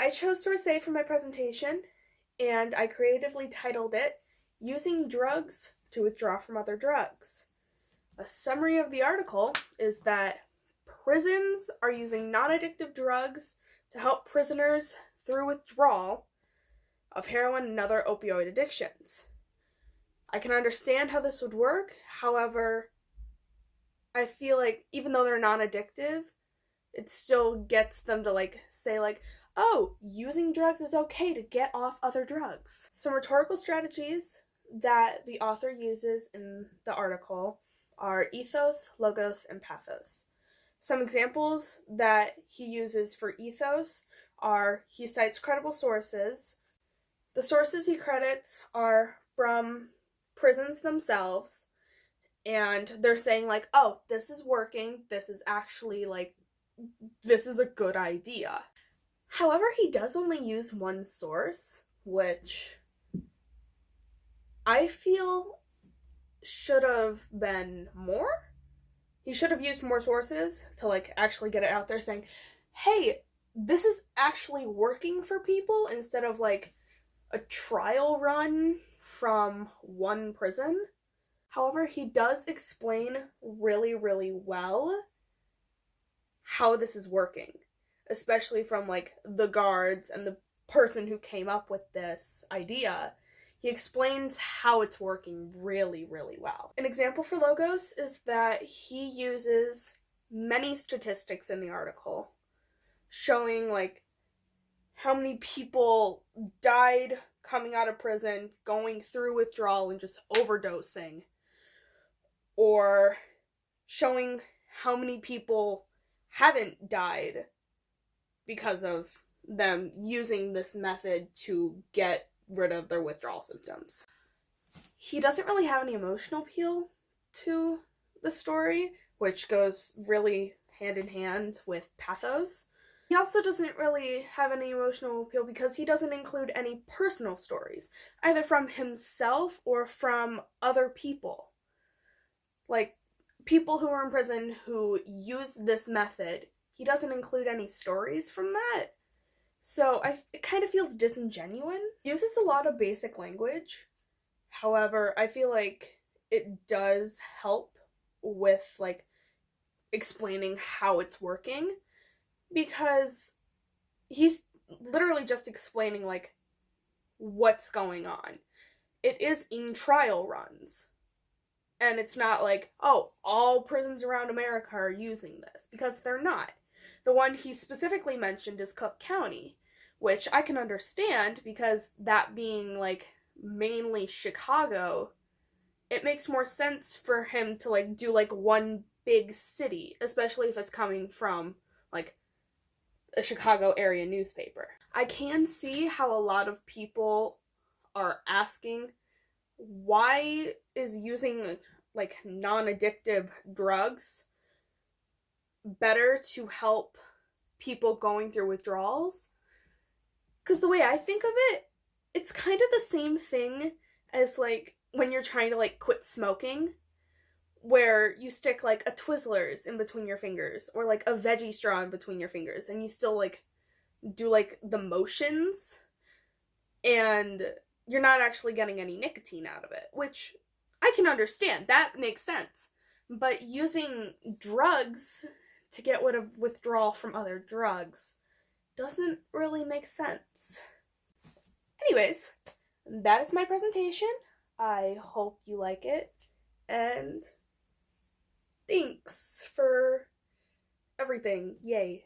I chose source A for my presentation, and I creatively titled it, Using Drugs to Withdraw from Other Drugs. A summary of the article is that prisons are using non-addictive drugs to help prisoners through withdrawal of heroin and other opioid addictions. I can understand how this would work, however, I feel like even though they're non-addictive, it still gets them to say oh, using drugs is okay to get off other drugs. Some rhetorical strategies that the author uses in the article are ethos, logos, and pathos. Some examples that he uses for ethos are he cites credible sources. The sources he credits are from prisons themselves, and they're saying oh, this is working, this is actually this is a good idea. However, he does only use one source, which I feel should have been more. He should have used more sources to actually get it out there saying, hey, this is actually working for people, instead of a trial run from one prison. However, he does explain really, really well how this is working, especially from the guards and the person who came up with this idea. He explains how it's working really, really well. An example for logos is that he uses many statistics in the article showing how many people died coming out of prison, going through withdrawal and just overdosing, or showing how many people haven't died because of them using this method to get rid of their withdrawal symptoms. He doesn't really have any emotional appeal to the story, which goes really hand in hand with pathos. He also doesn't really have any emotional appeal because he doesn't include any personal stories, either from himself or from other people. People who are in prison who use this method, he doesn't include any stories from that. So it kind of feels disingenuous. He uses a lot of basic language. However, I feel like it does help with explaining how it's working, because he's literally just explaining what's going on. It is in trial runs. And it's not oh, all prisons around America are using this, because they're not. The one he specifically mentioned is Cook County, which I can understand because that being mainly Chicago, it makes more sense for him to do one big city, especially if it's coming from a Chicago area newspaper. I can see how a lot of people are asking, why is using non-addictive drugs better to help people going through withdrawals? Because the way I think of it, it's kind of the same thing as when you're trying to quit smoking, where you stick a Twizzlers in between your fingers, or a veggie straw in between your fingers, and you still do the motions, and you're not actually getting any nicotine out of it, which I can understand. That makes sense. But using drugs to get rid of withdrawal from other drugs doesn't really make sense. Anyways, that is my presentation. I hope you like it, and thanks for everything. Yay.